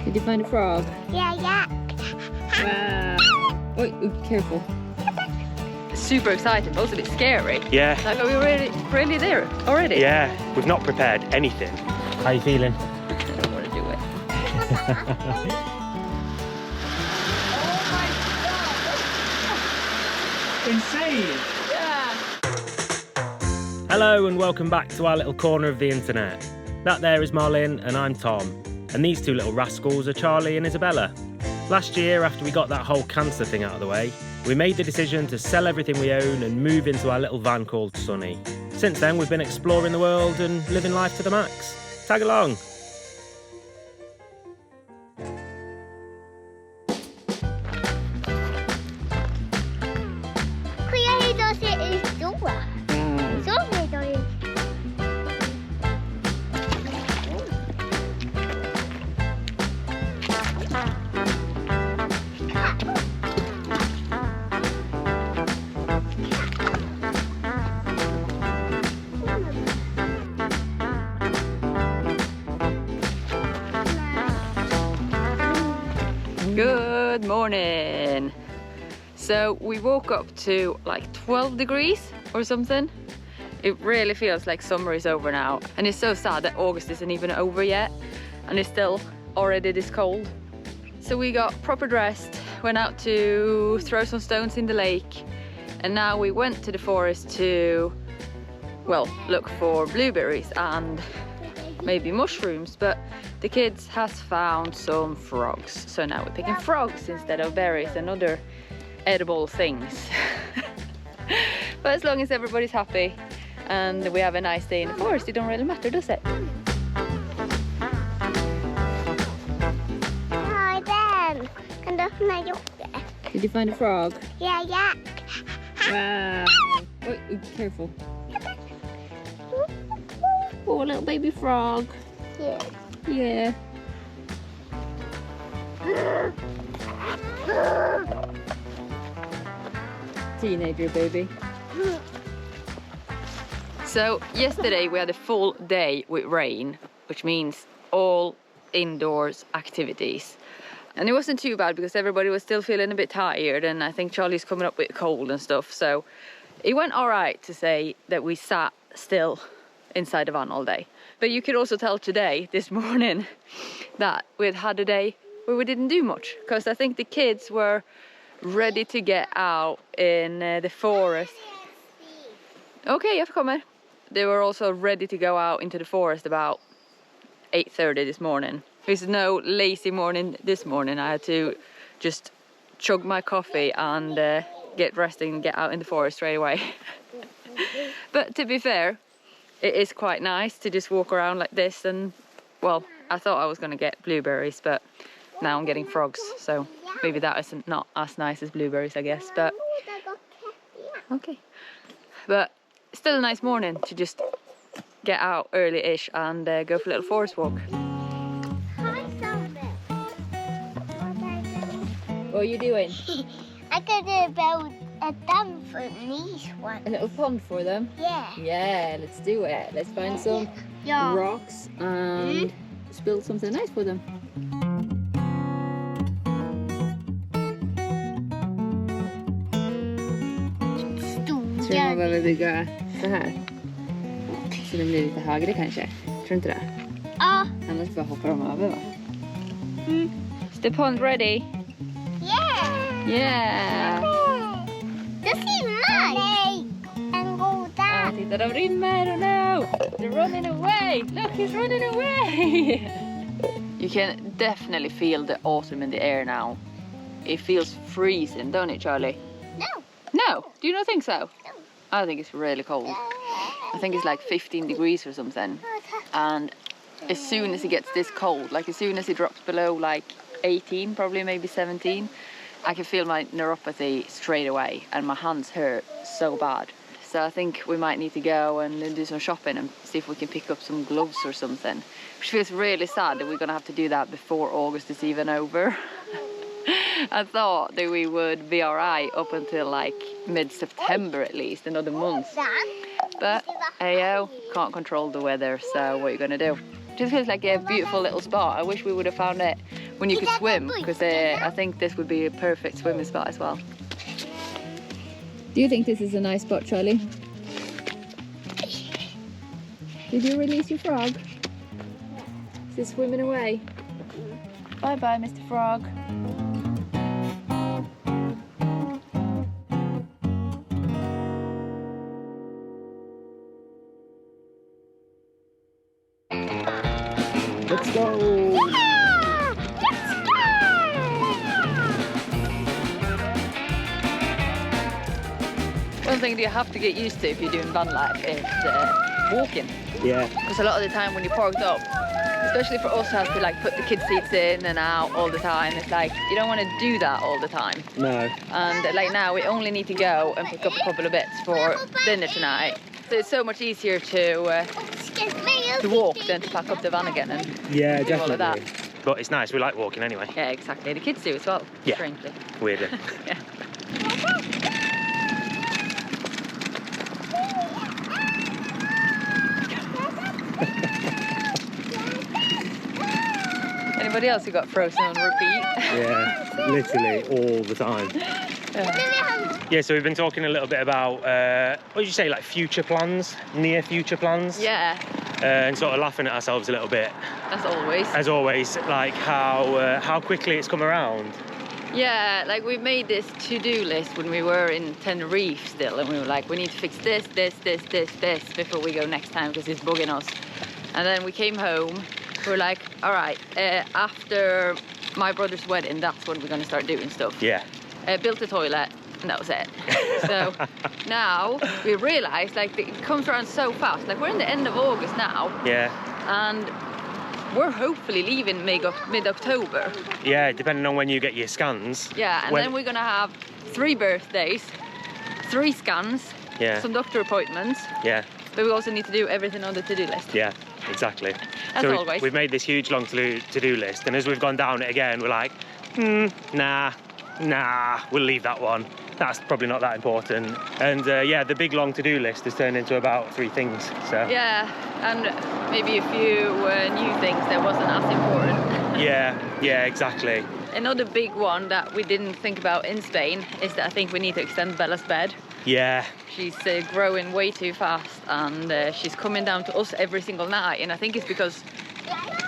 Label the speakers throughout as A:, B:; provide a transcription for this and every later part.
A: Did you find a frog?
B: Yeah.
A: Wow. Wait, careful. Super excited, but also a bit scary.
C: Yeah.
A: Like, are we really there already?
C: Yeah, we've not prepared anything. How are you feeling?
A: I don't want to do it.
C: Insane!
A: Yeah.
C: Hello and welcome back to our little corner of the internet. That there is Marlin and I'm Tom. And these two little rascals are Charlie and Isabella. Last year, after we got that whole cancer thing out of the way, we made the decision to sell everything we own and move into our little van called Sunny. Since then, we've been exploring the world and living life to the max. Tag along.
A: Good morning. So we woke up to like 12 degrees or something. It really feels like summer is over now, and it's so sad that August isn't even over yet and it's still already this cold. So we got proper dressed, went out to throw some stones in the lake, and now we went to the forest to, well, look for blueberries and maybe mushrooms, but the kids has found some frogs. So now we're picking frogs instead of berries and other edible things. But as long as everybody's happy and we have a nice day in the forest, it don't really matter, does it? Did you find a frog?
B: Yeah.
A: Wow. Wait, careful. Oh, little baby frog. Yeah. Teenager baby. So yesterday we had a full day with rain, which means all indoors activities. And it wasn't too bad because everybody was still feeling a bit tired, and I think Charlie's coming up with a cold and stuff. So it went all right to say that we sat still inside the van all day. But you could also tell today, this morning, that we'd had a day where we didn't do much, because I think the kids were ready to get out in the forest. Okay, I've come. They were also ready to go out into the forest about 8:30 this morning. It's no lazy morning this morning. I had to just chug my coffee and get resting and get out in the forest straight away. But to be fair, it is quite nice to just walk around like this, and well, I thought I was going to get blueberries, but now I'm getting frogs, so maybe that isn't not as nice as blueberries, I guess. But okay, but still a nice morning to just get out early-ish and go for a little forest walk. What are you doing?
B: I could build a dam for these ones.
A: A little pond for them?
B: Yeah.
A: Yeah, let's do it. Let's find some rocks and build something nice for them. Så de behöver bygga så här. Så det blir lite högre kanske. Tror du inte det?
B: Ja.
A: Annars bara hoppar de över, va? Is the pond ready?
B: Yeah.
A: Yeah!
B: Det simmar! En goda.
A: Titta, de rymmer! Oh no! They're running away! Look, he's running away! You can definitely feel the autumn in the air now. It feels freezing, don't it, Charlie?
B: No.
A: No? Do you not think so?
B: No.
A: I think it's really cold. I think it's like 15 degrees or something. And as soon as it gets this cold, like as soon as it drops below like 18, probably maybe 17, I can feel my neuropathy straight away and my hands hurt so bad. So I think we might need to go and do some shopping and see if we can pick up some gloves or something. Which feels really sad that we're gonna have to do that before August is even over. I thought that we would be alright up until like mid-September at least, another month. But ayo, can't control the weather, so what are you gonna do? Just feels like a beautiful little spot. I wish we would have found it when you could swim, because I think this would be a perfect swimming spot as well. Do you think this is a nice spot, Charlie? Did you release your frog? Is he swimming away? Bye-bye, Mr. Frog.
C: Let's go!
B: Yeah! Let's go!
A: One thing you have to get used to if you're doing van life is walking.
C: Yeah.
A: Because a lot of the time when you're parked up, especially for us who have to like put the kids' seats in and out all the time, it's like you don't want to do that all the time.
C: No.
A: And like now we only need to go and pick up a couple of bits for dinner tonight. So it's so much easier to walk than to pack up the van again and
C: Yeah,
A: do all of that.
C: definitely. But it's nice, we like walking anyway.
A: Yeah, exactly. The kids do as well,
C: Yeah.
A: strangely.
C: Weirdly.
A: Yeah. Anybody else who got frozen on repeat?
C: Yeah, literally all the time. Yeah, so we've been talking a little bit about, what did you say, like future plans, near future plans?
A: Yeah,
C: And sort of laughing at ourselves a little bit,
A: as always.
C: as always, like how quickly it's come around.
A: Yeah, like we made this to-do list when we were in Tenerife still, and we were like, we need to fix this before we go next time because it's bugging us. And then we came home, we were like, all right, after my brother's wedding, that's when we're going to start doing stuff.
C: Yeah.
A: Built a toilet, and that was it. So now we realise, like, it comes around so fast. Like, we're in the end of August now,
C: Yeah.
A: and we're hopefully leaving mid-October.
C: Yeah, depending on when you get your scans.
A: Yeah, and then we're gonna have 3 birthdays, 3 scans,
C: Yeah.
A: some doctor appointments,
C: Yeah.
A: but we also need to do everything on the to-do list.
C: Yeah, exactly.
A: As
C: so
A: always.
C: we've made this huge long to-do list, and as we've gone down it again, we're like, nah, we'll leave that one. That's probably not that important. And yeah, the big long to-do list has turned into about 3 things. So
A: Yeah, and maybe a few new things that wasn't as important.
C: yeah, exactly.
A: Another big one that we didn't think about in Spain is that I think we need to extend Bella's bed.
C: Yeah,
A: She's growing way too fast, and she's coming down to us every single night, and I think it's because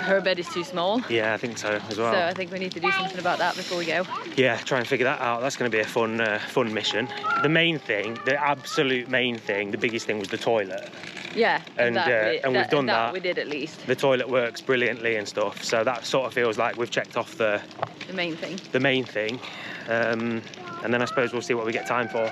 A: her bed is too small.
C: yeah, I think so as well.
A: So I think we need to do something about that before we go.
C: Yeah, try and figure that out. That's going to be a fun mission. The main thing, the absolute main thing, the biggest thing was the toilet.
A: Yeah,
C: And, we've done that.
A: We did at least.
C: The toilet works brilliantly and stuff, so that sort of feels like we've checked off the
A: The main thing.
C: And then I suppose we'll see what we get time for.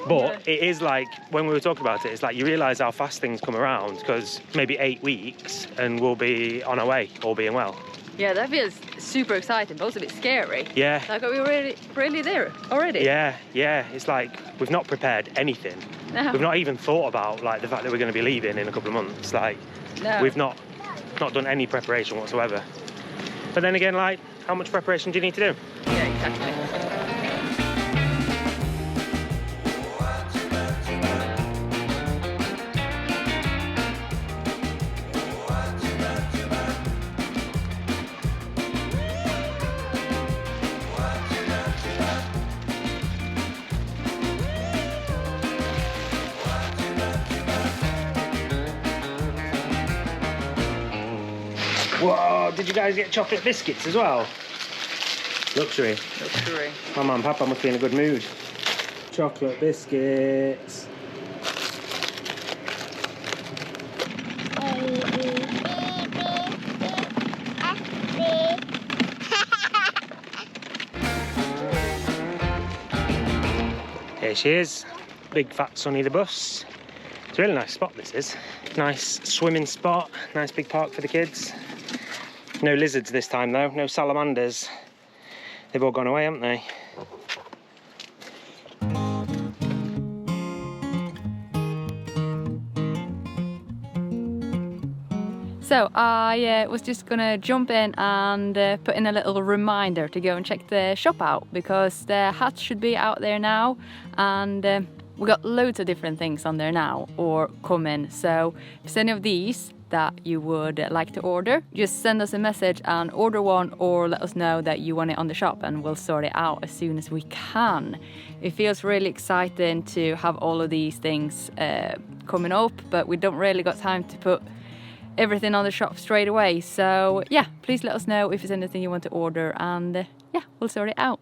C: But it is like, when we were talking about it, it's like you realise how fast things come around, because maybe 8 weeks and we'll be on our way, all being well.
A: Yeah, that feels super exciting, but also a bit scary.
C: Yeah.
A: Like, are we really there already?
C: Yeah, it's like we've not prepared anything.
A: No.
C: We've not even thought about like the fact that we're going to be leaving in a couple of months. Like,
A: No.
C: we've not done any preparation whatsoever. But then again, like, how much preparation do you need to do?
A: Yeah, exactly.
C: Whoa, did you guys get chocolate biscuits as well? Luxury.
A: Luxury.
C: Mama and Papa must be in a good mood. Chocolate biscuits. Here she is, big fat Sonny the bus. It's a really nice spot, this is. Nice swimming spot, nice big park for the kids. No lizards this time though, no salamanders. They've all gone away, haven't they?
A: So I was just gonna jump in and put in a little reminder to go and check the shop out, because the hats should be out there now, and we got loads of different things on there now or coming. So if there's any of these that you would like to order. Just send us a message and order one, or let us know that you want it on the shop and we'll sort it out as soon as we can. It feels really exciting to have all of these things coming up, but we don't really got time to put everything on the shop straight away. So yeah, please let us know if there's anything you want to order, and yeah, we'll sort it out.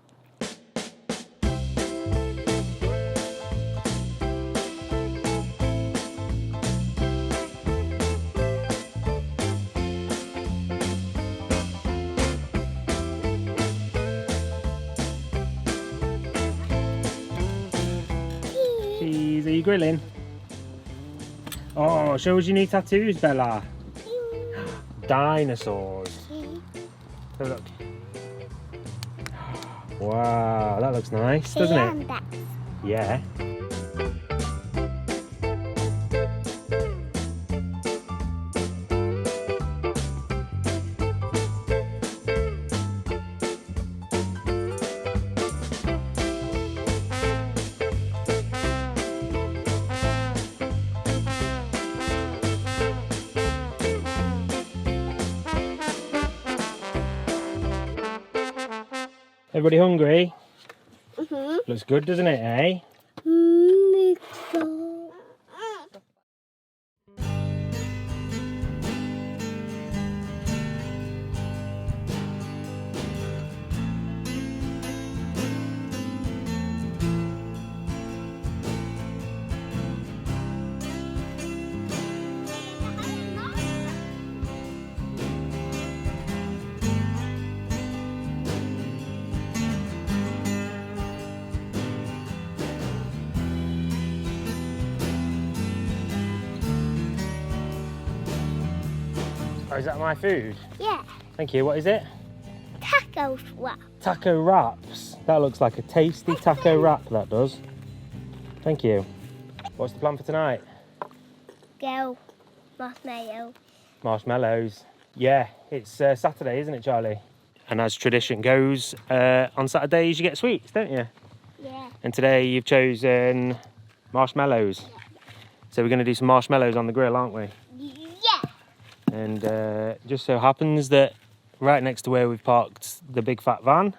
C: Are you grilling? Oh, show us your new tattoos, Bella. Dinosaurs. Have a look. Wow, that looks nice, doesn't it? Yeah. Everybody hungry? Looks good, doesn't it, eh? Oh, is that my food?
B: Yeah.
C: Thank you. What is it?
B: Taco wrap.
C: Taco wraps. That looks like a tasty taco wrap, that does. Thank you. What's the plan for tonight?
B: Go. Marshmallow.
C: Marshmallows. Yeah, it's Saturday, isn't it, Charlie? And as tradition goes, on Saturdays you get sweets, don't you?
B: Yeah.
C: And today you've chosen marshmallows.
B: Yeah.
C: So we're going to do some marshmallows on the grill, aren't we?
B: Yeah.
C: And just so happens that right next to where we've parked the big fat van,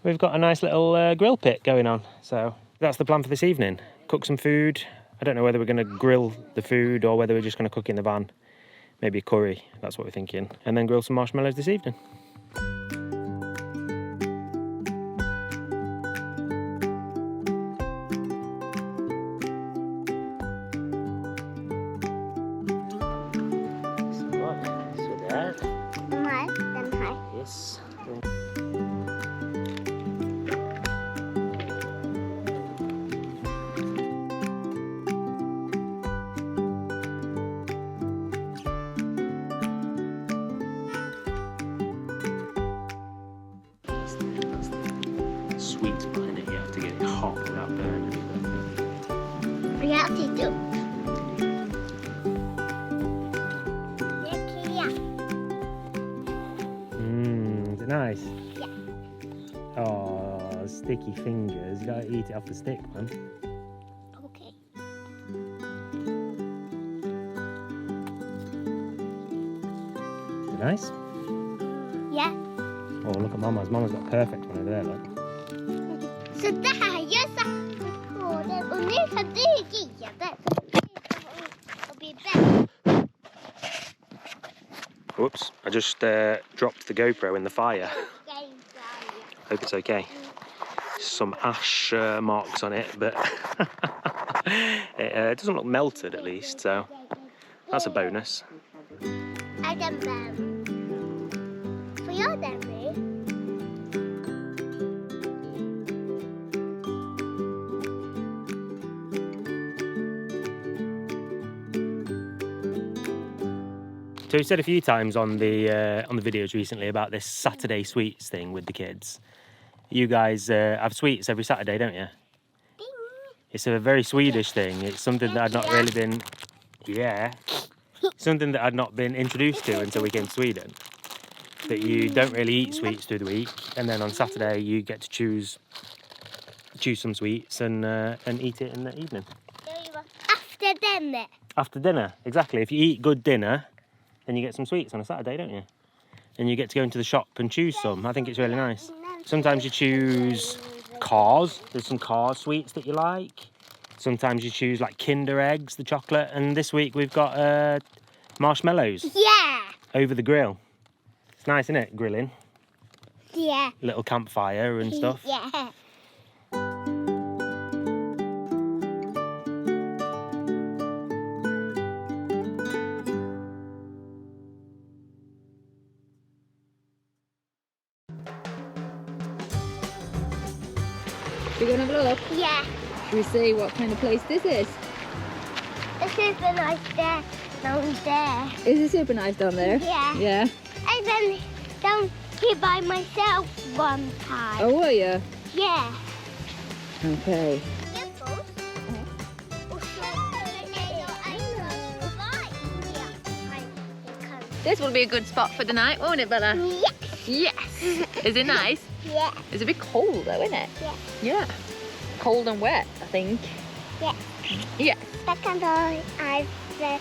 C: we've got a nice little grill pit going on. So that's the plan for this evening. Cook some food. I don't know whether we're going to grill the food or whether we're just going to cook in the van. Maybe a curry, that's what we're thinking. And then grill some marshmallows this evening. Yes. Sweet behind it, you have to get it hot without burning.
B: We have to do.
C: Is it nice?
B: Yeah.
C: Oh, sticky fingers. You gotta eat it off the stick, man.
B: Okay.
C: Is it nice?
B: Yeah.
C: Oh, look at Mama's. Mama's got a perfect one over there, look.
B: Så där gör saker på den och nu kan du ge det. Och bli bättre.
C: Whoops, I just dropped the GoPro in the fire. Hope it's okay. Some ash marks on it, but it doesn't look melted at least, so that's a bonus.
B: Är den varm? Får jag den nu?
C: So we've said a few times on the videos recently about this Saturday sweets thing with the kids. You guys have sweets every Saturday, don't you?
B: Ding.
C: It's a very Swedish thing. It's something that I'd not really been, something that I'd not been introduced to until we came to Sweden. That you don't really eat sweets through the week, and then on Saturday you get to choose some sweets and eat it in the evening.
B: After den.
C: After dinner, exactly. If you eat good dinner, then you get some sweets on a Saturday, don't you? And you get to go into the shop and choose some. I think it's really nice. Sometimes you choose Cars. There's some Cars sweets that you like. Sometimes you choose like Kinder Eggs, the chocolate. And this week we've got marshmallows
B: Yeah.
C: over the grill. It's nice, isn't it, grilling?
B: Yeah.
C: Little campfire and stuff.
B: Yeah.
A: We're gonna have a look.
B: Yeah.
A: Should we see what kind of place this is?
B: It's super nice there, down there.
A: Is it super nice down there?
B: Yeah.
A: Yeah.
B: I've been down here by myself one time.
A: Oh, were you?
B: Yeah.
A: Okay. This will be a good spot for the night, won't it, Bella?
B: Yes.
A: Yes. Is it nice?
B: Yeah.
A: It's a bit cold though, isn't it?
B: Yeah.
A: Yeah. Cold and wet, I think.
B: Yeah.
A: Yeah.
B: Second I've the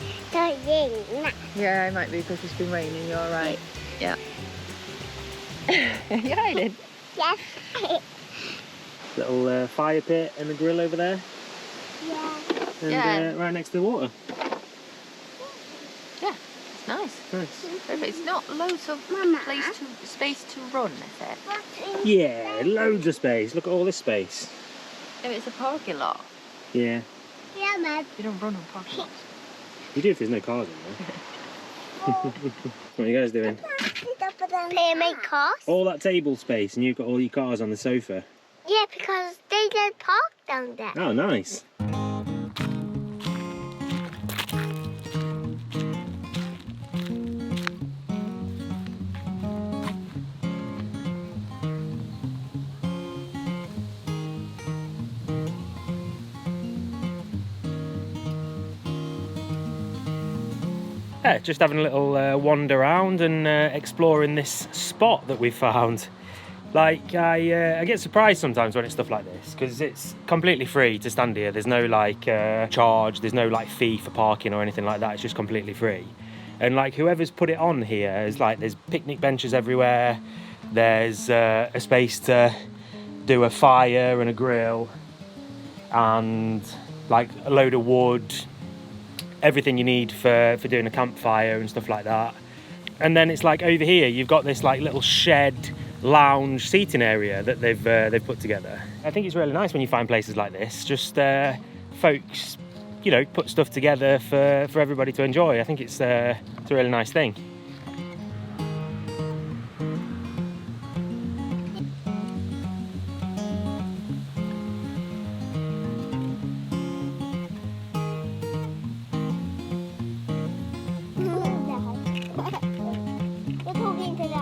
A: Yeah, it might be because it's been raining, you're right. Yeah. You're hiding?
B: Yes.
C: Little fire pit and a grill over there.
B: Yeah.
C: And
A: Yeah.
C: right next to the water.
A: Yeah. It's nice.
C: Nice.
A: Perfect. It's not loads of
B: Mama.
A: space to run, is it?
B: What's in
C: Yeah, loads of space. Look at all this space.
A: No, it's a parking lot.
C: Yeah.
B: Yeah, Mum.
A: You don't run on parking lots.
C: You do if there's no cars in there. What are you guys doing?
B: Play my cars?
C: All that table space and you've got all your cars on the sofa.
B: Yeah, because they don't park down there.
C: Oh, nice. Yeah, just having a little wander around and exploring this spot that we've found. Like, I get surprised sometimes when it's stuff like this because it's completely free to stand here. There's no like charge, there's no like fee for parking or anything like that. It's just completely free. And like whoever's put it on here is like there's picnic benches everywhere. There's a space to do a fire and a grill and like a load of wood. Everything you need for doing a campfire and stuff like that. And then it's like over here you've got this like little shed lounge seating area that they've put together. I think it's really nice when you find places like this. Just folks, you know, put stuff together for everybody to enjoy. I think it's a really nice thing.
B: You're talking to the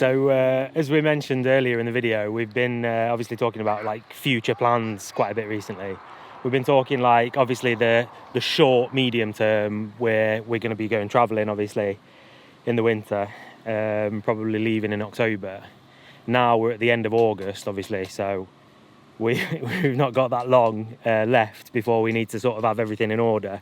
C: So as we mentioned earlier in the video, we've been obviously talking about like future plans quite a bit recently. We've been talking like obviously the short, medium term where we're going to be going travelling obviously in the winter, probably leaving in October. Now we're at the end of August obviously, so we've not got that long left before we need to sort of have everything in order.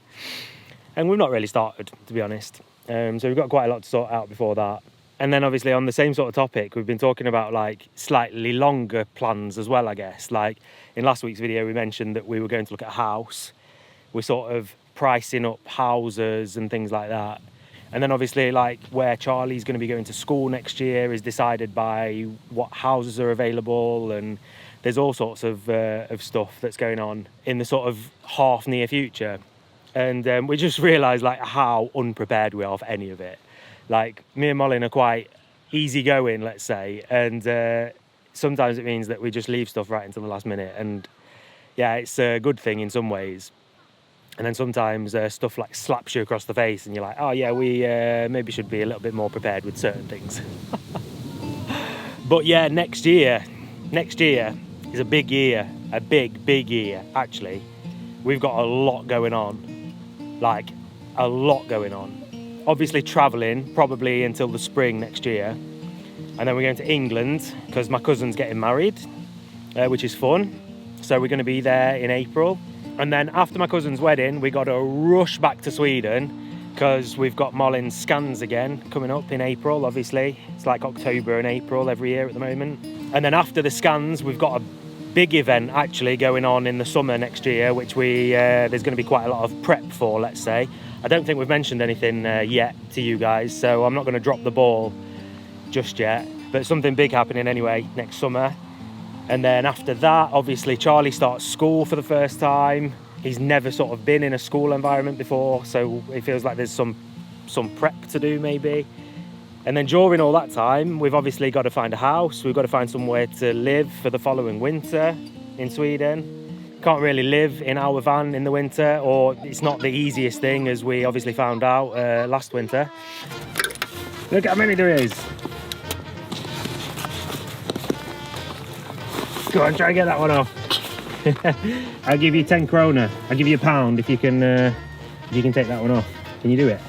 C: And we've not really started, to be honest. So we've got quite a lot to sort out before that. And then obviously on the same sort of topic, we've been talking about like slightly longer plans as well, I guess. Like in last week's video, we mentioned that we were going to look at a house. We're sort of pricing up houses and things like that. And then obviously like where Charlie's going to be going to school next year is decided by what houses are available. And there's all sorts of stuff that's going on in the sort of half near future. And we just realised like how unprepared we are for any of it. Like me and Molly are quite easygoing, let's say, and sometimes it means that we just leave stuff right until the last minute. And yeah, it's a good thing in some ways. And then sometimes stuff like slaps you across the face, and you're like, oh yeah, we maybe should be a little bit more prepared with certain things. But yeah, next year is a big year, a big year actually. We've got a lot going on, like a lot going on. Obviously travelling probably until the spring next year, and then we're going to England because my cousin's getting married, which is fun. So we're going to be there in April, and then after my cousin's wedding we got to rush back to Sweden because we've got Molin's scans again coming up in April. Obviously it's like October and April every year at the moment, and then after the scans we've got a big event actually going on in the summer next year, which there's going to be quite a lot of prep for, let's say. I don't think we've mentioned anything yet to you guys, so I'm not going to drop the ball just yet, but something big happening anyway next summer. And then after that, obviously Charlie starts school for the first time. He's never sort of been in a school environment before, so it feels like there's some prep to do maybe. And then during all that time, we've obviously got to find a house. We've got to find somewhere to live for the following winter in Sweden. Can't really live in our van in the winter, or it's not the easiest thing, as we obviously found out last winter. Look how many there is. Go on, try and get that one off. I'll give you 10 krona. I'll give you £1 if you can take that one off. Can you do it?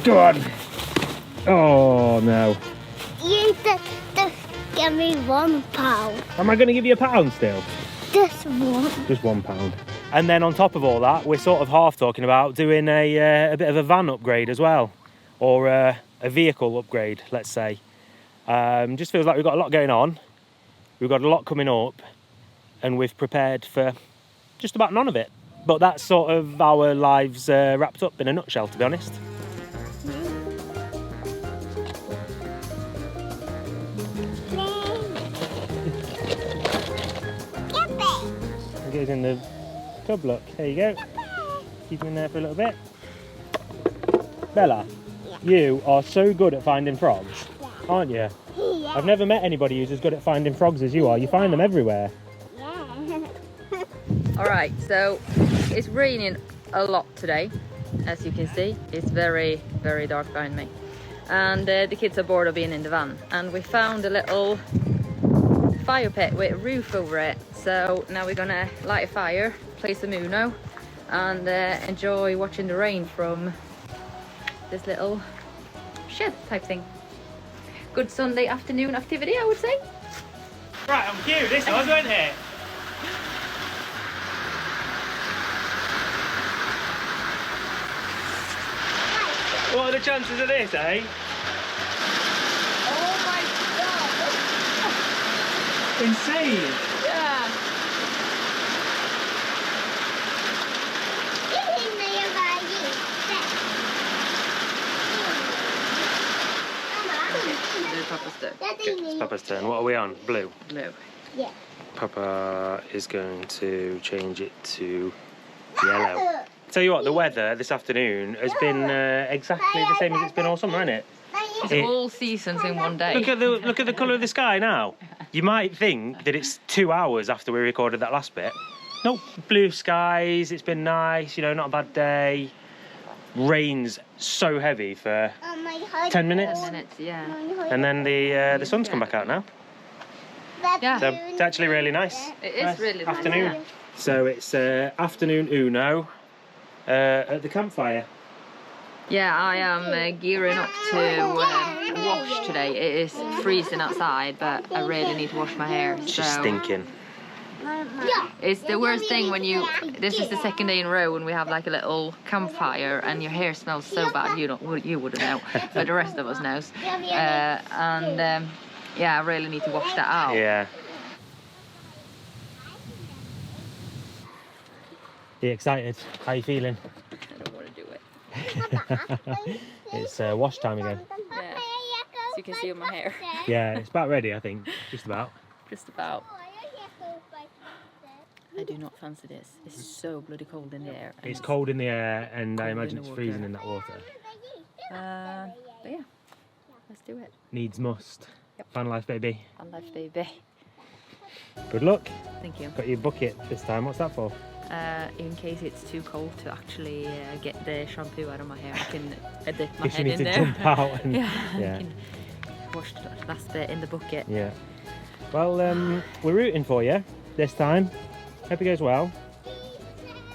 C: Go on. Oh no.
B: You just give me £1.
C: Am I going to give you £1 still?
B: Just one.
C: Just £1. And then on top of all that, we're sort of half talking about doing a bit of a van upgrade as well, or a vehicle upgrade, let's say. Just feels like we've got a lot going on. We've got a lot coming up, and we've prepared for just about none of it. But that's sort of our lives wrapped up in a nutshell, to be honest. It goes in the tub, look. There you go. Keep him in there for a little bit. Bella, you are so good at finding frogs, aren't you?
B: Yeah.
C: I've never met anybody who's as good at finding frogs as you are. You find them everywhere.
B: Yeah.
A: All right, so it's raining a lot today, as you can see. It's very, very dark behind me. And the kids are bored of being in the van. And we found a little fire pit with a roof over it. So now we're gonna light a fire, play some Uno, and enjoy watching the rain from this little shed type thing. Good Sunday afternoon activity, I would say.
C: Right, I'm cue. This was, wasn't it? What are the chances of this, eh?
A: Oh my god!
C: Insane!
A: Yeah! It's Papa's turn.
C: It's Papa's turn. What are we on? Blue?
A: Blue.
B: Yeah.
C: Papa is going to change it to yellow. Tell you what, the weather this afternoon has been exactly the same as it's been all summer, hasn't it?
A: It's all seasons in one day.
C: Look at the colour of the sky now. You might think that it's 2 hours after we recorded that last bit. Nope, blue skies, it's been nice, you know, not a bad day. Rain's so heavy for 10 minutes.
A: 10 minutes, yeah.
C: And then the sun's come back out now.
A: Yeah.
C: So it's actually really nice.
A: It is
C: Nice
A: really nice,
C: afternoon.
A: yeah.
C: So it's afternoon Uno at the campfire.
A: Yeah, I am gearing up to wash today. It is freezing outside, but I really need to wash my hair.
C: It's
A: so
C: just stinking.
A: it's the worst thing when this is the second day in a row when we have like a little campfire and your hair smells so bad. You wouldn't know, but the rest of us knows. Yeah, I really need to wash that out.
C: Yeah. Are you excited? How are you feeling?
A: I don't want to do it.
C: It's wash time again.
A: Yeah. So you can see on my hair.
C: Yeah, it's about ready, I think. Just about.
A: Just about. I do not fancy this. It's so bloody cold in the air. and
C: It's cold in the air, and I
A: cold
C: imagine
A: in the
C: it's freezing
A: water.
C: in that water.
A: But yeah, let's do it.
C: Needs must.
A: Yep.
C: Fan life, baby.
A: Fun life, baby.
C: Good luck.
A: Thank you.
C: Got your bucket this time. What's that for?
A: In case it's too cold to actually get the shampoo out of my hair, I can dip my
C: If you
A: head
C: need
A: in
C: to
A: there.
C: jump out and
A: Yeah,
C: yeah.
A: I can wash the last bit in the bucket.
C: Yeah. Well, we're rooting for you this time. Hope it goes well.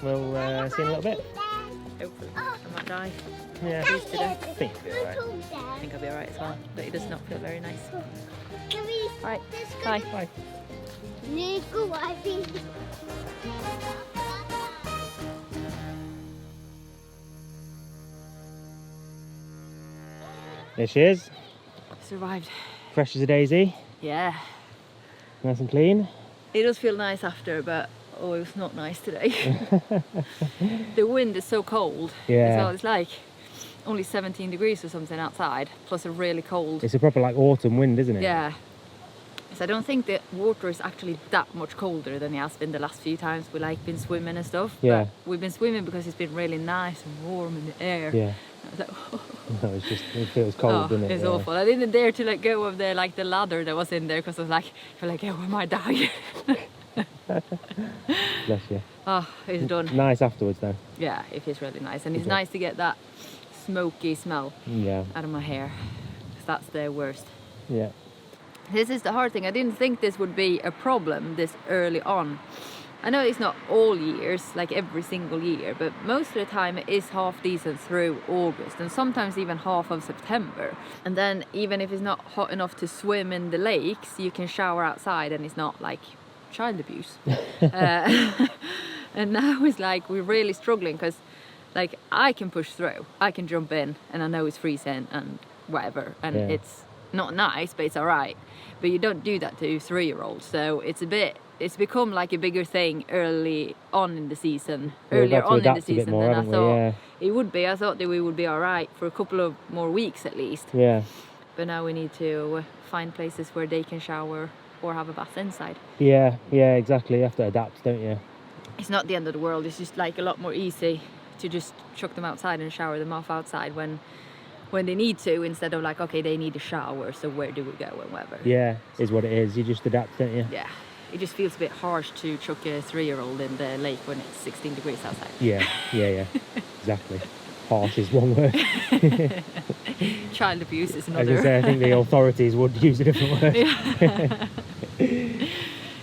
C: we'll see you in a little bit.
A: Hopefully, I might die.
C: Yeah,
B: Tack
C: I think you'll be alright.
A: I think I'll be alright as well, but it does not feel very nice. Right,
B: Bye.
A: bye.
C: Bye.
B: Nu går vi.
C: There she is,
A: Survived.
C: fresh as a daisy,
A: Yeah.
C: nice and clean.
A: It does feel nice after, but oh, it was not nice today. The wind is so cold.
C: Yeah.
A: So it's like only 17 degrees or something outside, plus a really cold.
C: It's a proper like autumn wind, isn't it?
A: Yeah. So I don't think the water is actually that much colder than it has been the last few times we like been swimming and stuff.
C: Yeah.
A: But we've been swimming because it's been really nice and warm in the air.
C: Yeah.
A: I was like,
C: No, it's just, it feels cold,
A: oh,
C: doesn't it?
A: it's
C: Yeah.
A: awful. I didn't dare to let go of the ladder that was in there because I was like, I feel like, oh, I might die.
C: Bless you.
A: Oh, it's done.
C: Nice afterwards though.
A: Yeah, it feels really nice, and it's
C: Okay.
A: nice to get that smoky smell
C: Yeah.
A: out of my hair, because that's the worst.
C: Yeah.
A: This is the hard thing. I didn't think this would be a problem this early on. I know it's not all years, like every single year, but most of the time it is half decent through August and sometimes even half of September. And then even if it's not hot enough to swim in the lakes, you can shower outside and it's not like child abuse. And now it's like we're really struggling because like I can push through, I can jump in and I know it's freezing and whatever, and
C: Yeah.
A: it's not nice, but it's all right. But you don't do that to 3-year-olds, so it's become like a bigger thing early on in the season,
C: We've
A: earlier
C: had to
A: on in the
C: adapt a bit
A: season
C: more,
A: than I
C: haven't we?
A: thought
C: Yeah.
A: it would be. I thought that we would be all right for a couple of more weeks at least,
C: Yeah.
A: but now we need to find places where they can shower or have a bath inside.
C: Yeah. Yeah. Exactly. You have to adapt, don't you?
A: It's not the end of the world. It's just like a lot more easy to just chuck them outside and shower them off outside when they need to, instead of like, okay, they need a shower, so where do we go and whatever.
C: Yeah. Is what it is. You just adapt, don't you?
A: Yeah, it just feels a bit harsh to chuck a 3-year-old in the lake when it's 16 degrees outside.
C: Yeah. Yeah. Yeah. Exactly. Harsh is one word.
A: Child abuse is
C: As I
A: another.
C: say, I think the authorities would use a different word.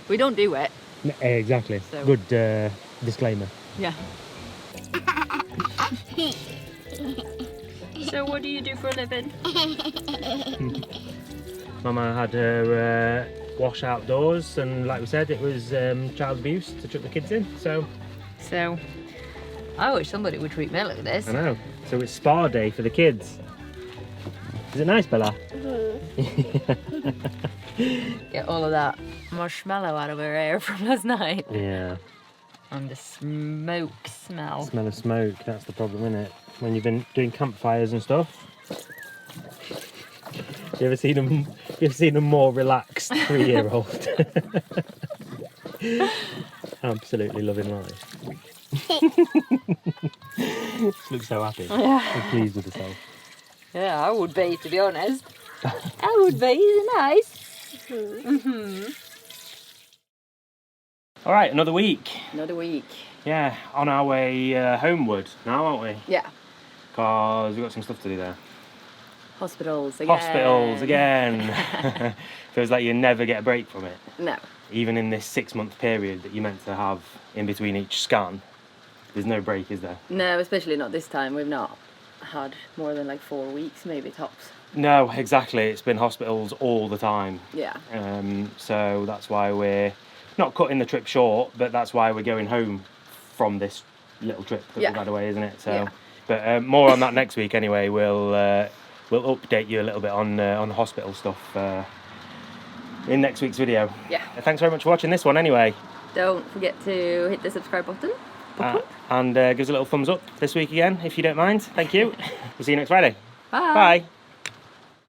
A: We don't do it.
C: Exactly.
A: So-
C: Good disclaimer.
A: Yeah. So what do you do for a living?
C: Mama had her wash outdoors, and like we said, it was child abuse to chuck the kids in. So
A: So I wish somebody would treat me like this.
C: I know. So it's spa day for the kids. Is it nice, Bella?
A: Get all of that marshmallow out of her hair from last night.
C: Yeah.
A: And the smoke smell.
C: Smell of smoke. That's the problem, isn't it? When you've been doing campfires and stuff. You ever seen them? You ever seen a more relaxed 3-year-old? Absolutely loving life. She looks so happy.
A: Yeah.
C: So pleased with herself.
A: Yeah, I would be, to be honest. I would be. Is it nice?
C: All right, another week.
A: Another week.
C: Yeah, on our way homeward now, aren't we?
A: Yeah.
C: Because we've got some stuff to do there.
A: Hospitals again.
C: Hospitals again. Feels like you never get a break from it.
A: No.
C: Even in this 6-month period that you're meant to have in between each scan, there's no break, is there?
A: No, especially not this time. We've not had more than like 4 weeks, maybe tops.
C: No, exactly. It's been hospitals all the time.
A: Yeah.
C: So that's why we're not cutting the trip short, but that's why we're going home from this little trip that
A: Yeah.
C: we've had away, isn't it? So,
A: Yeah.
C: But more on that next week anyway. We'll update you a little bit on the hospital stuff in next week's video.
A: Yeah.
C: Thanks very much for watching this one anyway.
A: Don't forget to hit the subscribe button.
C: And give us a little thumbs up this week again, if you don't mind. Thank you. We'll see you next Friday.
A: Bye.
C: Bye.